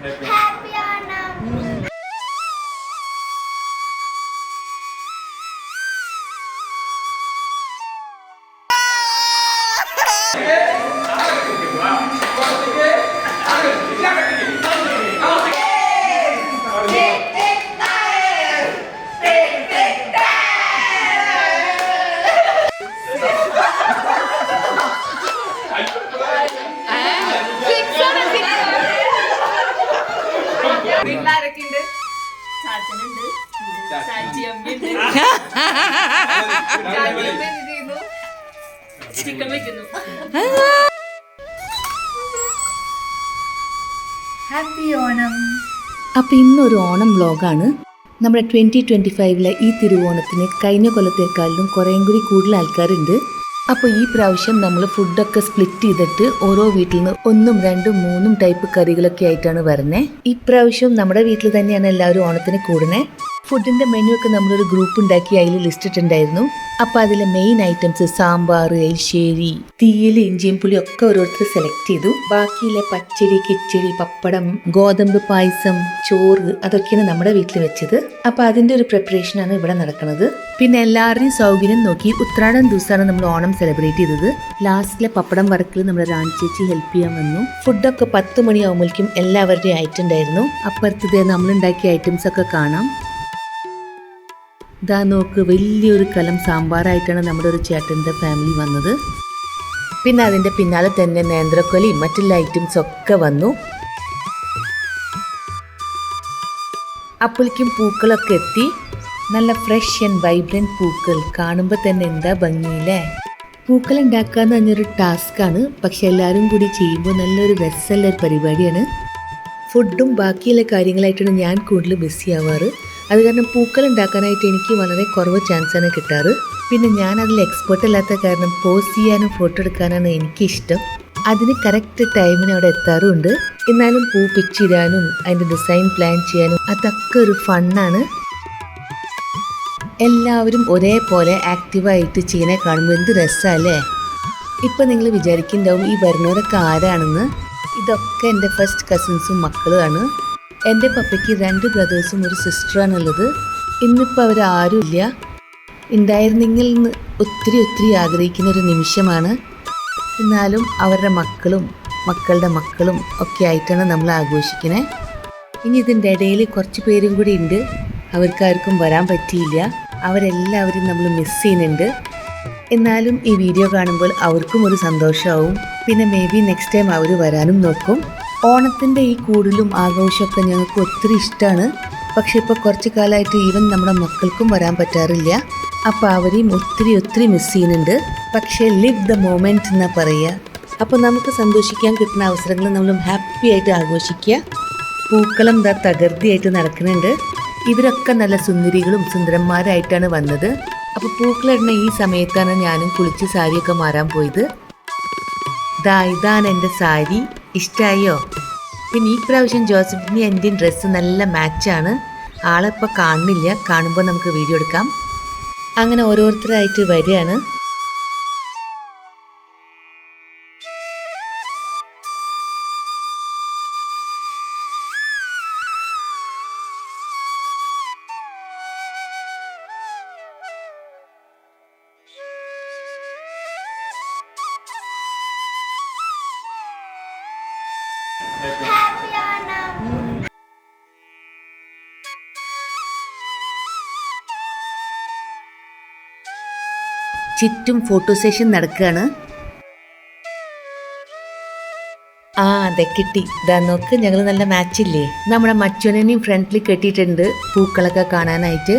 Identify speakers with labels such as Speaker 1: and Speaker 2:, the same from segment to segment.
Speaker 1: Happy Onam.
Speaker 2: വീട്ടിലാരൊക്കെയുണ്ട്? ചാച്ചനുണ്ട്, ചാച്ചിയമ്മയുണ്ട്. ചാച്ചിയമ്മ എന്ത് ചെയ്യുന്നു? ചിക്കൻ വെക്കുന്നു.
Speaker 1: Happy Onam.
Speaker 3: അപ്പോൾ ഇന്നൊരു ഓണം വ്ലോഗാണ്. നമ്മുടെ 2025 ഈ തിരുവോണത്തിന് കഴിഞ്ഞ കൊല്ലത്തേക്കാളിലും കുറേയും കൂടി കൂടുതൽ ആൾക്കാരുണ്ട്. അപ്പോൾ ഈ പ്രാവശ്യം നമ്മൾ ഫുഡൊക്കെ സ്പ്ലിറ്റ് ചെയ്തിട്ട് ഓരോ വീട്ടിൽ നിന്ന് 1, 2, 3 ടൈപ്പ് കറികളൊക്കെ ആയിട്ടാണ് വരുന്നത്. ഇപ്രാവശ്യം നമ്മുടെ വീട്ടിൽ തന്നെയാണ് എല്ലാവരും ഓണത്തിന് കൂടുന്നത്. ഫുഡിൻ്റെ മെനു ഒക്കെ നമ്മളൊരു ഗ്രൂപ്പ് ഉണ്ടാക്കി അതിൽ ലിസ്റ്റ് ഇട്ടുണ്ടായിരുന്നു. അപ്പോൾ അതിലെ മെയിൻ ഐറ്റംസ് സാമ്പാർ, എരിശ്ശേരി, തീയൽ, ഇഞ്ചിയും പുളിയും ഒക്കെ ഓരോരുത്തർ സെലക്ട് ചെയ്തു. ബാക്കിയിലെ പച്ചടി, കിച്ചടി, പപ്പടം, ഗോതമ്പ് പായസം, ചോറ് അതൊക്കെയാണ് നമ്മുടെ വീട്ടിൽ വെച്ചത്. അപ്പോൾ അതിൻ്റെ ഒരു പ്രിപ്പറേഷനാണ് ഇവിടെ നടക്കുന്നത്. പിന്നെ എല്ലാവരുടെയും സൗകര്യം നോക്കി ഉത്രാടം ദിവസമാണ് നമ്മൾ ഓണം സെലിബ്രേറ്റ് ചെയ്തത്. ലാസ്റ്റിലെ പപ്പടം വറക്കൽ നമ്മുടെ റാണി ചേച്ചി ഹെൽപ്പ് ചെയ്യാൻ വന്നു. ഫുഡൊക്കെ 10 മണിയാകുമ്പോഴേക്കും എല്ലാവരുടെയും ആയിട്ടുണ്ടായിരുന്നു. അപ്പുറത്തത് നമ്മളുണ്ടാക്കിയ ഐറ്റംസ് ഒക്കെ കാണാം. ഇതാ നോക്ക്, വലിയൊരു കലം സാമ്പാറായിട്ടാണ് നമ്മുടെ ഒരു ചേട്ടൻ്റെ ഫാമിലി വന്നത്. പിന്നെ അതിൻ്റെ പിന്നാലെ തന്നെ നേന്ത്രക്കൊലയും മറ്റുള്ള ഐറ്റംസ് ഒക്കെ വന്നു. അപ്പോഴേക്കും പൂക്കളൊക്കെ എത്തി. നല്ല ഫ്രഷ് ആൻഡ് വൈബ്രൻറ്റ് പൂക്കൾ കാണുമ്പോൾ തന്നെ എന്താ ഭംഗിയില്ലേ. പൂക്കൾ ഉണ്ടാക്കുക എന്ന് പറഞ്ഞൊരു ടാസ്ക്കാണ്. പക്ഷെ എല്ലാവരും കൂടി ചെയ്യുമ്പോൾ നല്ലൊരു രസമുള്ള ഒരു പരിപാടിയാണ്. ഫുഡും ബാക്കിയുള്ള കാര്യങ്ങളായിട്ടാണ് ഞാൻ കൂടുതൽ ബിസി ആവാറ്. അത് കാരണം പൂക്കൾ ഉണ്ടാക്കാനായിട്ട് എനിക്ക് വളരെ കുറവ് ചാൻസാണ് കിട്ടാറ്. പിന്നെ ഞാൻ അതിൽ എക്സ്പേർട്ട് അല്ലാത്ത കാരണം പോസ്റ്റ് ചെയ്യാനും ഫോട്ടോ എടുക്കാനാണ് എനിക്കിഷ്ടം. അതിന് കറക്റ്റ് ടൈമിന് അവിടെ എത്താറുമുണ്ട്. എന്നാലും പൂ പിച്ചിടാനും അതിൻ്റെ ഡിസൈൻ പ്ലാൻ ചെയ്യാനും അതൊക്കെ ഒരു ഫണ്ണാണ്. എല്ലാവരും ഒരേപോലെ ആക്റ്റീവായിട്ട് ചെയ്യുന്ന കാണുമ്പോൾ എന്ത് രസമല്ലേ. ഇപ്പം നിങ്ങൾ വിചാരിക്കുന്നുണ്ടാവും ഈ വരുന്നവരൊക്കെ ആരാണെന്ന്. ഇതൊക്കെ എൻ്റെ ഫസ്റ്റ് കസിൻസും മക്കളുമാണ്. എൻ്റെ പപ്പയ്ക്ക് 2 ബ്രദേഴ്സും ഒരു സിസ്റ്ററാണുള്ളത്. ഇന്നിപ്പോൾ അവരാരും ഇല്ല. ഉണ്ടായിരുന്നെങ്കിൽ ഒത്തിരി ആഗ്രഹിക്കുന്ന ഒരു നിമിഷമാണ്. എന്നാലും അവരുടെ മക്കളും മക്കളുടെ മക്കളും ഒക്കെ ആയിട്ടാണ് നമ്മൾ ആഘോഷിക്കുന്നത്. ഇനി ഇതിൻ്റെ ഇടയിൽ കുറച്ച് പേരും കൂടി ഉണ്ട്. അവർക്കാർക്കും വരാൻ പറ്റിയില്ല. അവരെല്ലാവരും നമ്മൾ മിസ് ചെയ്യുന്നുണ്ട്. എന്നാലും ഈ വീഡിയോ കാണുമ്പോൾ അവർക്കും ഒരു സന്തോഷമാവും. പിന്നെ മേ ബി നെക്സ്റ്റ് ടൈം അവർ വരാനും നോക്കും. ഓണത്തിൻ്റെ ഈ കൂടുതലും ആഘോഷമൊക്കെ ഞങ്ങൾക്ക് ഒത്തിരി ഇഷ്ടമാണ്. പക്ഷെ ഇപ്പോൾ കുറച്ച് കാലമായിട്ട് ഈവൻ നമ്മുടെ മക്കൾക്കും വരാൻ പറ്റാറില്ല. അപ്പോൾ അവരെയും ഒത്തിരി മിസ് ചെയ്യുന്നുണ്ട്. പക്ഷേ ലിവ് ദ മൊമെൻറ്റ് എന്നാണ് പറയുക. അപ്പോൾ നമുക്ക് സന്തോഷിക്കാൻ കിട്ടുന്ന അവസരങ്ങൾ നമ്മൾ ഹാപ്പി ആയിട്ട് ആഘോഷിക്കുക. പൂക്കളം ദാ തകൃതിയായിട്ട് നടക്കുന്നുണ്ട്. ഇവരൊക്കെ നല്ല സുന്ദരികളും സുന്ദരന്മാരായിട്ടാണ് വന്നത്. അപ്പോൾ പൂക്കളിടുന്ന ഈ സമയത്താണ് ഞാനും കുളിച്ച് സാരിയൊക്കെ മാറാൻ പോയത്. ഇതാണ് എൻ്റെ സാരി. ഇഷ്ടമായോ? പിന്നെ ഈ പ്രാവശ്യം ജോസഫിന് എൻ്റെ ഡ്രസ്സ് നല്ല മാച്ചാണ്. ആളിപ്പോൾ കാണുന്നില്ല. കാണുമ്പോൾ നമുക്ക് വീഡിയോ എടുക്കാം. അങ്ങനെ ഓരോരുത്തരായിട്ട് വരികയാണ്.
Speaker 1: Happy Onam.
Speaker 3: ചുറ്റും ഫോട്ടോ സെഷൻ നടക്കുകയാണ്. അതെ കിട്ടി. ഇതാ നോക്ക്, ഞങ്ങൾ നല്ല മാച്ചില്ലേ. നമ്മുടെ മച്ചുനെയും ഫ്രണ്ടിൽ കെട്ടിയിട്ടുണ്ട് പൂക്കളൊക്കെ കാണാനായിട്ട്.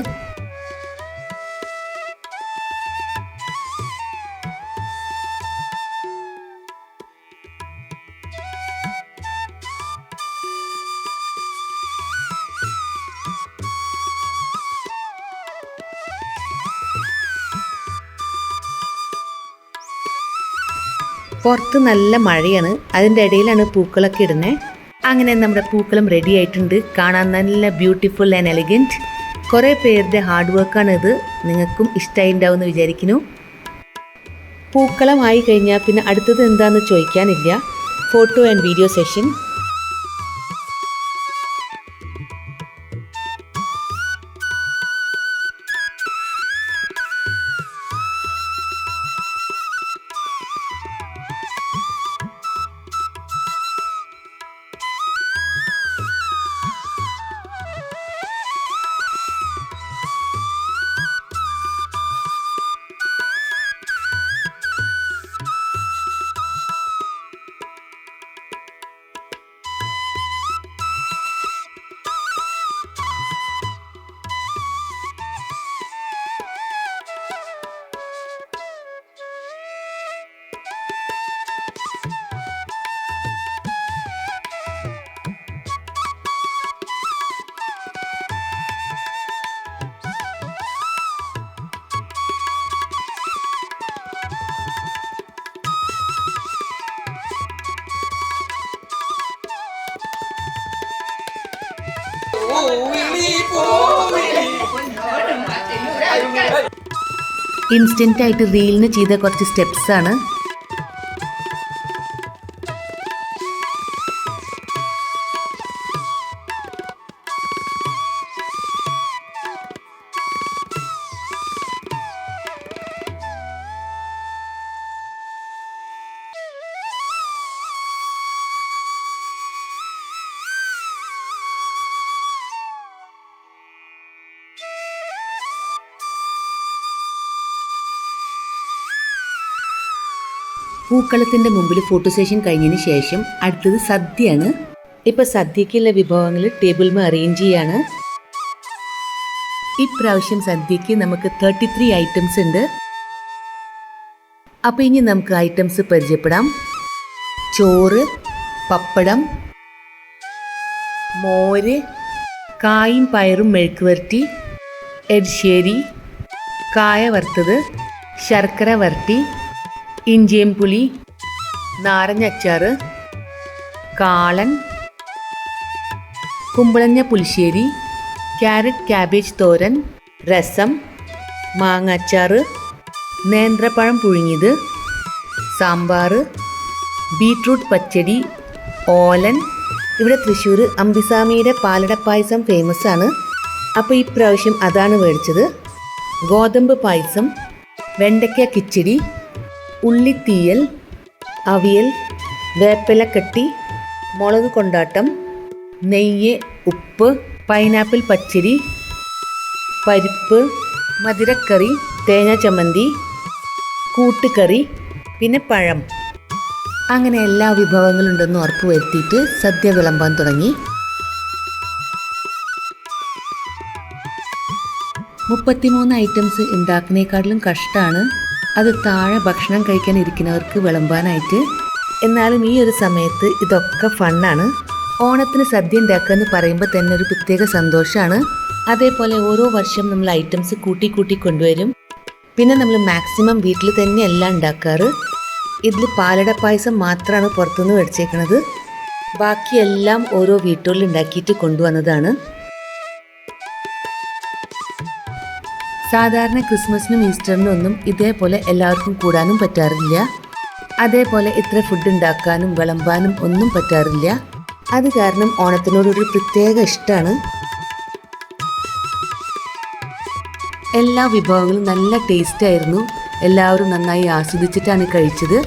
Speaker 3: പുറത്ത് നല്ല മഴയാണ്. അതിൻ്റെ ഇടയിലാണ് പൂക്കളൊക്കെ ഇടുന്നത്. അങ്ങനെ നമ്മുടെ പൂക്കളം റെഡി ആയിട്ടുണ്ട്. കാണാൻ നല്ല ബ്യൂട്ടിഫുൾ ആൻഡ് എലിഗൻറ്റ്. കുറേ പേരുടെ ഹാർഡ് വർക്കാണ് ഇത്. നിങ്ങൾക്കും ഇഷ്ടമായി ഉണ്ടാവുമെന്ന് വിചാരിക്കുന്നു. പൂക്കളമായി കഴിഞ്ഞാൽ പിന്നെ അടുത്തത് എന്താണെന്ന് ചോദിക്കാനില്ല. Photo and video session. Instant ആയിട്ട് റീലിന് ചെയ്ത കുറച്ച് സ്റ്റെപ്സ് ആണ്. പൂക്കളത്തിൻ്റെ മുമ്പിൽ ഫോട്ടോ സെഷൻ കഴിഞ്ഞതിന് ശേഷം അടുത്തത് സദ്യയാണ്. ഇപ്പം സദ്യക്കുള്ള വിഭവങ്ങൾ ടേബിളിൽ അറേഞ്ച് ചെയ്യാണ്. ഇപ്രാവശ്യം സദ്യക്ക് നമുക്ക് 33 ഐറ്റംസ് ഉണ്ട്. അപ്പോൾ ഇനി നമുക്ക് ഐറ്റംസ് പരിചയപ്പെടാം. ചോറ്, പപ്പടം, മോര്, കായും പയറും മെഴുക്ക് വരട്ടി, എരിശ്ശേരി, കായ വറുത്തത്, ശർക്കര വരട്ടി, ഇഞ്ചിയും പുളി, നാരങ്ങ അച്ചാറ്, കാളൻ, കുമ്പളഞ്ഞ പുളിശ്ശേരി, ക്യാരറ്റ് ക്യാബേജ് തോരൻ, രസം, മാങ്ങ അച്ചാറ്, നേന്ത്രപ്പഴം പുഴുങ്ങിയത്, സാമ്പാർ, ബീട്രൂട്ട് പച്ചടി, ഓലൻ. ഇവിടെ തൃശ്ശൂർ അമ്പിസ്വാമിയുടെ പാലടപ്പായസം ഫേമസ് ആണ്. അപ്പോൾ ഈ പ്രാവശ്യം അതാണ് മേടിച്ചത്. ഗോതമ്പ് പായസം, വെണ്ടയ്ക്ക കിച്ചടി, ഉള്ളിത്തീയൽ, അവിയൽ, വേപ്പിലക്കട്ടി, മുളക് കൊണ്ടാട്ടം, നെയ്യ്, ഉപ്പ്, പൈനാപ്പിൾ പച്ചടി, പരിപ്പ്, മധുരക്കറി, തേങ്ങ ചമ്മന്തി, കൂട്ടുകറി, പിന്നെ പഴം. അങ്ങനെ എല്ലാ വിഭവങ്ങളുണ്ടെന്ന് ഉറപ്പ് വരുത്തിയിട്ട് സദ്യ വിളമ്പാൻ തുടങ്ങി. 33 ഐറ്റംസ് ഉണ്ടാക്കുന്നതിനേക്കാട്ടിലും കഷ്ടമാണ് അത് താഴെ ഭക്ഷണം കഴിക്കാൻ ഇരിക്കുന്നവർക്ക് വിളമ്പാനായിട്ട്. എന്നാലും ഈ ഒരു സമയത്ത് ഇതൊക്കെ ഫണ്ണാണ്. ഓണത്തിന് സദ്യ ഉണ്ടാക്കുക എന്ന് പറയുമ്പോൾ തന്നെ ഒരു പ്രത്യേക സന്തോഷമാണ്. അതേപോലെ ഓരോ വർഷം നമ്മൾ ഐറ്റംസ് കൂട്ടി കൂട്ടി കൊണ്ടുവരും. പിന്നെ നമ്മൾ മാക്സിമം വീട്ടിൽ തന്നെ എല്ലാം ഉണ്ടാക്കാറ്. ഇതിൽ പാലട പായസം മാത്രമാണ് പുറത്തുനിന്ന് മേടിച്ചേക്കുന്നത്. ബാക്കിയെല്ലാം ഓരോ വീട്ടുകളിൽ ഉണ്ടാക്കിയിട്ട് കൊണ്ടുവന്നതാണ്. സാധാരണ ക്രിസ്മസിനും ഈസ്റ്ററിനും ഒന്നും ഇതേപോലെ എല്ലാവർക്കും കൂടാനും പറ്റാറില്ല. അതേപോലെ ഇത്ര ഫുഡ് ഉണ്ടാക്കാനും വിളമ്പാനും ഒന്നും പറ്റാറില്ല. അത് കാരണം ഓണത്തിനോടൊരു പ്രത്യേക ഇഷ്ടമാണ്. എല്ലാ വിഭവങ്ങളും നല്ല ടേസ്റ്റ് ആയിരുന്നു. എല്ലാവരും നന്നായി ആസ്വദിച്ചിട്ടാണ് കഴിച്ചത്.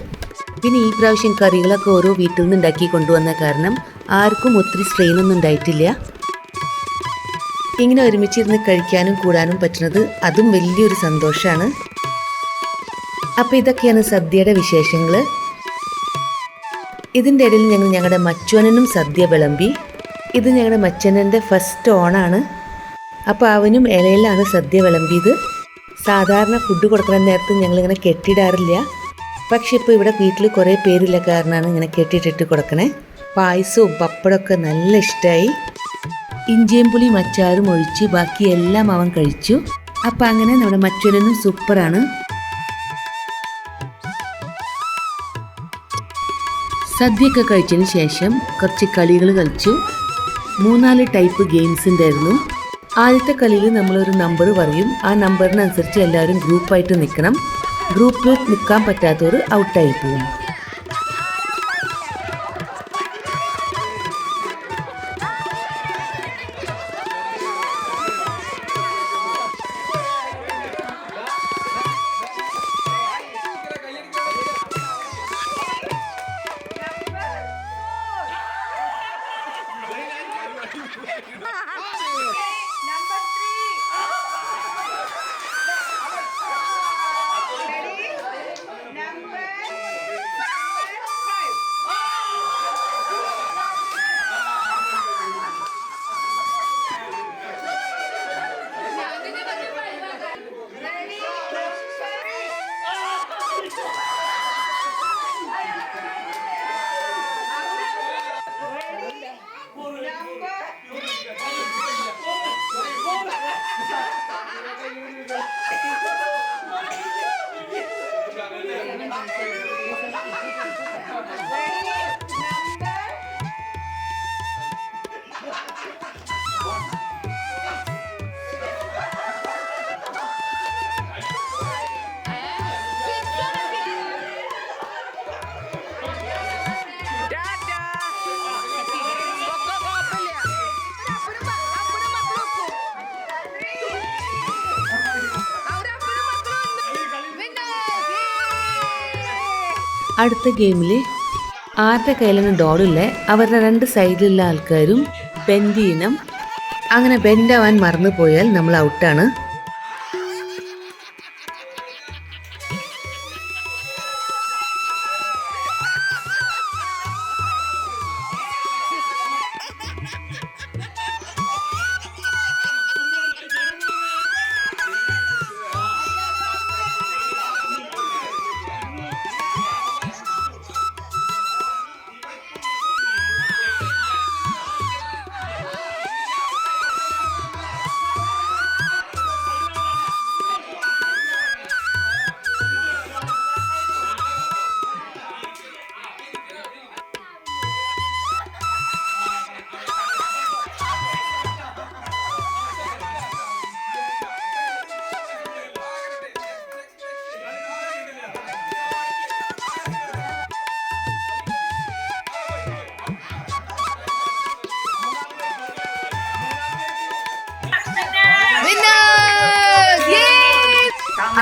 Speaker 3: പിന്നെ ഈ പ്രാവശ്യം കറികളൊക്കെ ഓരോ വീട്ടിൽ നിന്ന് ഉണ്ടാക്കി കൊണ്ടുവന്ന കാരണം ആർക്കും ഒത്തിരി സ്ട്രെയിനൊന്നും ഉണ്ടായിട്ടില്ല. ഇങ്ങനെ ഒരുമിച്ചിരുന്ന് കഴിക്കാനും കൂടാനും പറ്റുന്നത് അതും വലിയൊരു സന്തോഷമാണ്. അപ്പോൾ ഇതൊക്കെയാണ് സദ്യയുടെ വിശേഷങ്ങൾ. ഇതിൻ്റെ ഇടയിൽ ഞങ്ങളുടെ മച്ചുവനും സദ്യ വിളമ്പി. ഇത് ഞങ്ങളുടെ മച്ചനൻ്റെ ഫസ്റ്റ് ഓണാണ്. അപ്പോൾ അവനും ഇലയിലാണ് സദ്യ വിളമ്പിയത്. സാധാരണ ഫുഡ് കൊടുക്കുന്ന നേരത്ത് ഞങ്ങളിങ്ങനെ കെട്ടിടാറില്ല. പക്ഷെ ഇപ്പോൾ ഇവിടെ വീട്ടിൽ കുറേ പേരില്ല കാരണമാണ് ഇങ്ങനെ കെട്ടിയിട്ടിട്ട് കൊടുക്കണേ. പായസവും പപ്പടമൊക്കെ നല്ല ഇഷ്ടമായി. ഇഞ്ചിയും പുളിയും അച്ചാറും ഒഴിച്ച് ബാക്കിയെല്ലാം അവൻ കഴിച്ചു. അപ്പം അങ്ങനെ നമ്മുടെ മച്ചുവനും സൂപ്പറാണ്. സദ്യയൊക്കെ കഴിച്ചതിന് ശേഷം കുറച്ച് കളികൾ കളിച്ചു. 3-4 ടൈപ്പ് ഗെയിംസ് ഉണ്ടായിരുന്നു. ആദ്യത്തെ കളിയിൽ നമ്മളൊരു നമ്പർ പറയും. ആ നമ്പറിനനുസരിച്ച് എല്ലാവരും ഗ്രൂപ്പായിട്ട് നിൽക്കണം. ഗ്രൂപ്പിൽ നിൽക്കാൻ പറ്റാത്തവർ ഔട്ടായി പോകും. അടുത്ത ഗെയിമിൽ ആരുടെ കയ്യിലാണ് ഡോളില്ല അവരുടെ 2 സൈഡിലുള്ള ആൾക്കാരും ബെൻഡ് ചെയ്യണം. അങ്ങനെ ബെൻഡാവാൻ മറന്നു പോയാൽ നമ്മൾ ഔട്ടാണ്.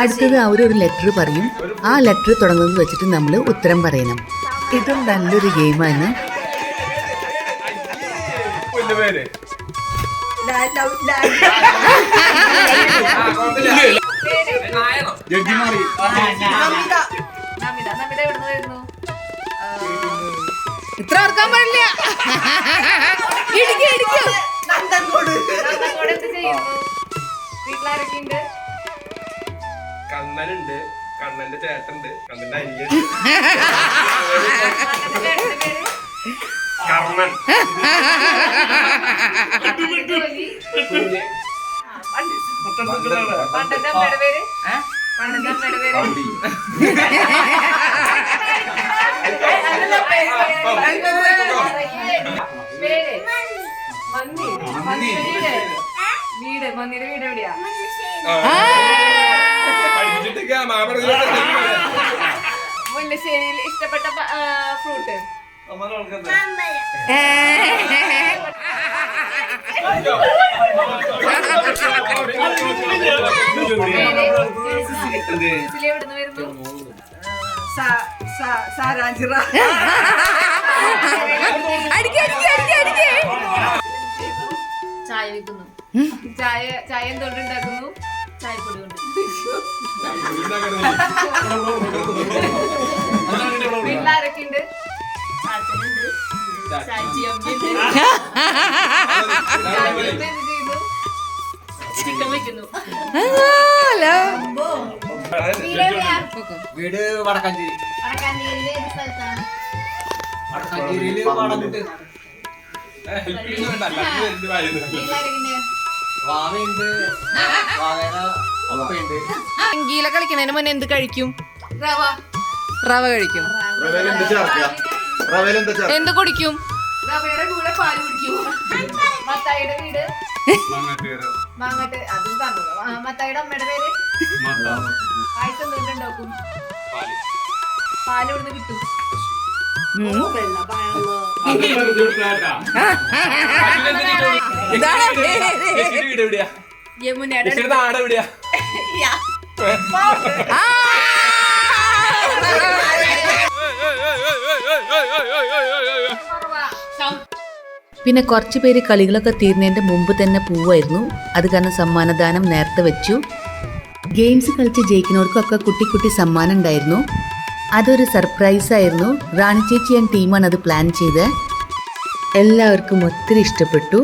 Speaker 3: അടുത്തത് അവരൊരു ലെറ്റർ പറയും. ആ ലെറ്റർ തുടങ്ങുന്നത് വെച്ചിട്ട് നമ്മൾ ഉത്തരം പറയണം. ഇതും നല്ലൊരു ഗെയിമാണ്.
Speaker 2: ഇത്ര ഓർക്കാൻ പാടില്ല. വീട്ടിലാരൊക്കെയുണ്ട്?
Speaker 4: കണ്ണനുണ്ട്, കണ്ണന്റെ ചേട്ടനുണ്ട്, കണ്ണന്റെ അനിയൻ കർണൻ.
Speaker 2: പണ്ടത്തെ അമ്മയുടെ പേര്? പണ്ടത്തെ അമ്മയുടെ പേര്? പേര് വീട് മന്ദിയുടെ വീട് എവിടെയാ? മുല്ലശ്ശേരിയിൽ ഇഷ്ടപ്പെട്ട ഫ്രൂട്ട്? എവിടുന്ന് വരുന്നു? ചായ വെക്കുന്നു. ചായ എന്തുകൊണ്ട് ഉണ്ടാക്കുന്നു? ചായപ്പൊടി കൊണ്ട്. വീട്ടിലാരൊക്കെയുണ്ട്? ചാച്ചനുണ്ട്, ചാച്ചിയമ്മയുണ്ട്. ചിക്കൻ വെക്കുന്നു.
Speaker 5: വീട് വടക്കാഞ്ചേരി.
Speaker 1: വടക്കാഞ്ചേരിയിൽ ഏത് സ്ഥലത്താണ്?
Speaker 5: വടക്കാഞ്ചേരിയില് വാടമുണ്ട്.
Speaker 1: വീട്ടിലാരൊക്കെയുണ്ട്?
Speaker 5: വാവയുണ്ട്, വാവേന ഒപ്പയുണ്ട്.
Speaker 2: ഗീല കളിക്കണതിന് മുന്നേ എന്ത് കഴിക്കും? റവ കഴിക്കും. എന്ത് കുടിക്കും? റവയുടെ കൂടെ പാല് കുടിക്കും. മത്തായിയുടെ വീട് മാങ്ങട്ട്. അതും പറഞ്ഞു. മത്തായിയുടെ അമ്മയുടെ പേര്? പായസം എന്തുണ്ടാക്കും? പാല് ഇവിടുന്ന് കിട്ടും. യമുനയുടെ
Speaker 4: നാട് എവിടെയാ?
Speaker 3: പിന്നെ കുറച്ച് പേര് കളികളൊക്കെ തീർന്നതിൻ്റെ മുമ്പ് തന്നെ പോവായിരുന്നു. അത് കാരണം സമ്മാനദാനം നേരത്തെ വെച്ചു. ഗെയിംസ് കളിച്ച് ജയിക്കുന്നവർക്കൊക്കെ കുട്ടി കുട്ടി സമ്മാനം ഉണ്ടായിരുന്നു. അതൊരു സർപ്രൈസായിരുന്നു. റാണി ചേച്ചി ആൻഡ് ടീമാണ് അത് പ്ലാൻ ചെയ്തത്. എല്ലാവർക്കും ഒത്തിരി ഇഷ്ടപ്പെട്ടു.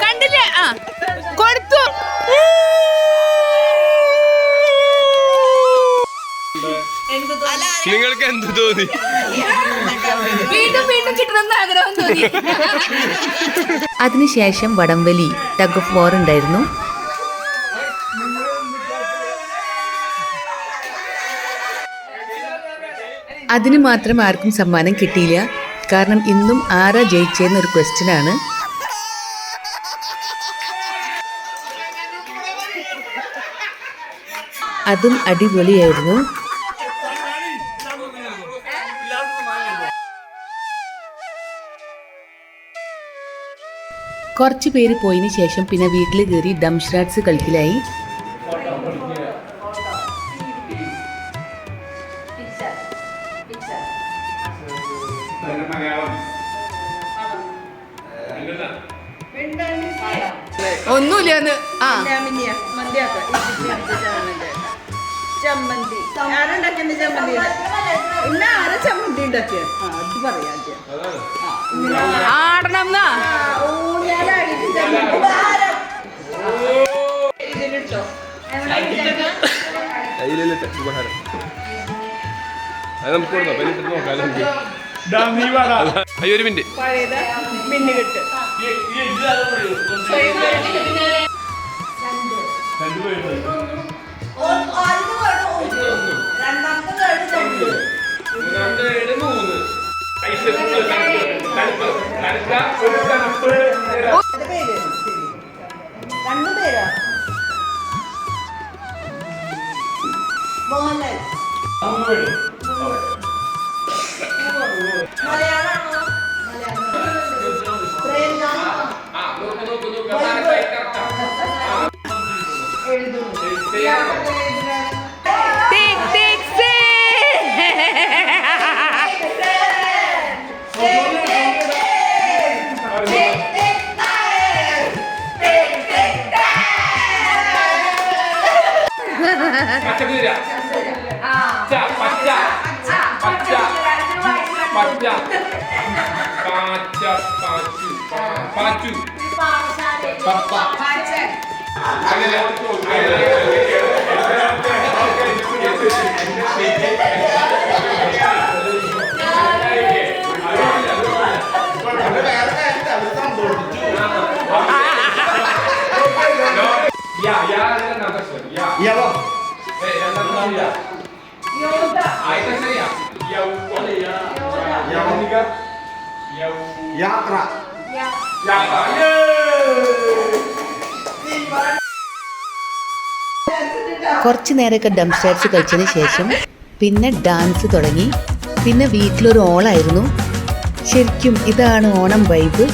Speaker 2: കണ്ടില്ലേ? കൊടുത്തു.
Speaker 4: നിങ്ങൾക്ക് എന്ത് തോന്നി?
Speaker 2: വീണ്ടും വീണ്ടും കിട്ടണമെന്ന് ആഗ്രഹം തോന്നി.
Speaker 3: അതിനുശേഷം വടംവലി ടഗ് ഓഫ് വാർ ഉണ്ടായിരുന്നു. അതിന് മാത്രം ആർക്കും സമ്മാനം കിട്ടിയില്ല. കാരണം ഇന്നും ആരാ ജയിച്ചതെന്നൊരു ക്വസ്റ്റ്യൻ ആണ്. അതും അടിപൊളിയായിരുന്നു. കുറച്ച് പേര് പോയതിന് ശേഷം പിന്നെ വീട്ടിൽ കയറി ഡംഷ്രാറ്റ്സ് കളിക്കലായി.
Speaker 2: ഒന്നുമില്ലെന്ന്
Speaker 6: ചമ്മന്തി ആരുണ്ടാക്കിയ ചമ്മന്തി ഇന്ന ആരാ ചമ്മന്തി ഉണ്ടാക്കിയ അത് പറയാ
Speaker 2: ആടണം
Speaker 6: ഊഞ്ഞാലായിട്ട് ചമ്മന്തി ഇതിലിട്ടോ
Speaker 4: അയ്യോ ഒരു മിനിറ്റ്
Speaker 6: പഴയത് മിന്നുകെട്ട് രണ്ടുപേരാ മോഹൻലാൽ മലയാളമാണോ
Speaker 7: യാത്ര
Speaker 3: കുറച്ച് നേരമൊക്കെ ഡംഷ്രാറ്റ്സ് കളിച്ചതിന് ശേഷം പിന്നെ ഡാൻസ് തുടങ്ങി. പിന്നെ വീട്ടിലൊരു ഓളായിരുന്നു. ശരിക്കും ഇതാണ് ഓണം വൈബ്.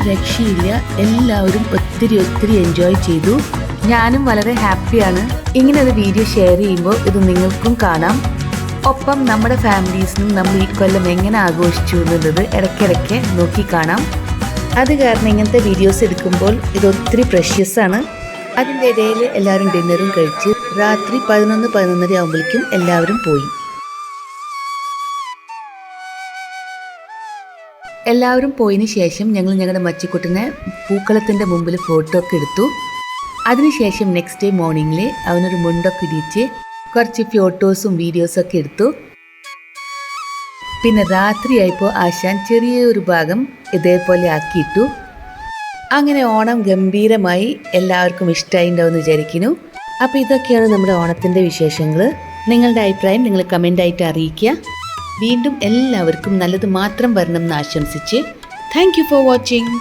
Speaker 3: രക്ഷയില്ല. എല്ലാവരും ഒത്തിരി എൻജോയ് ചെയ്തു. ഞാനും വളരെ ഹാപ്പിയാണ്. ഇങ്ങനെ ഒരു വീഡിയോ ഷെയർ ചെയ്യുമ്പോൾ ഇത് നിങ്ങൾക്കും കാണാം. ഒപ്പം നമ്മുടെ ഫാമിലീസിനും നമ്മൾ ഈ കൊല്ലം എങ്ങനെ ആഘോഷിച്ചു എന്നുള്ളത് ഇടയ്ക്കിടയ്ക്ക് നോക്കി കാണാം. അത് കാരണം ഇങ്ങനത്തെ വീഡിയോസ് എടുക്കുമ്പോൾ ഇത് ഒത്തിരി പ്രഷ്യസ് ആണ്. അതിൻ്റെ ഇടയിൽ എല്ലാവരും ഡിന്നറും കഴിച്ച് രാത്രി 11-11:30 ആകുമ്പോഴേക്കും എല്ലാവരും പോയി. എല്ലാവരും പോയതിന് ശേഷം ഞങ്ങൾ ഞങ്ങളുടെ മച്ചിക്കുട്ടനെ പൂക്കളത്തിൻ്റെ മുമ്പിൽ ഫോട്ടോ ഒക്കെ എടുത്തു. അതിനുശേഷം നെക്സ്റ്റ് ഡേ മോർണിംഗിൽ അവനൊരു മുണ്ടൊക്കെ ഇടിച്ച് കുറച്ച് ഫോട്ടോസും വീഡിയോസൊക്കെ എടുത്തു. പിന്നെ രാത്രിയായപ്പോൾ ആശാൻ ചെറിയൊരു ഭാഗം ഇതേപോലെ ആക്കിയിട്ടു. അങ്ങനെ ഓണം ഗംഭീരമായി എല്ലാവർക്കും ഇഷ്ടമായിട്ടുണ്ടാവുമെന്ന് വിചാരിക്കുന്നു. അപ്പോൾ ഇതൊക്കെയാണ് നമ്മുടെ ഓണത്തിൻ്റെ വിശേഷങ്ങൾ. നിങ്ങളുടെ അഭിപ്രായം നിങ്ങൾ കമൻ്റായിട്ട് അറിയിക്കുക. വീണ്ടും എല്ലാവർക്കും നല്ലത് മാത്രം വരണം എന്ന് ആശംസിച്ച് താങ്ക് യു ഫോർ വാച്ചിങ്.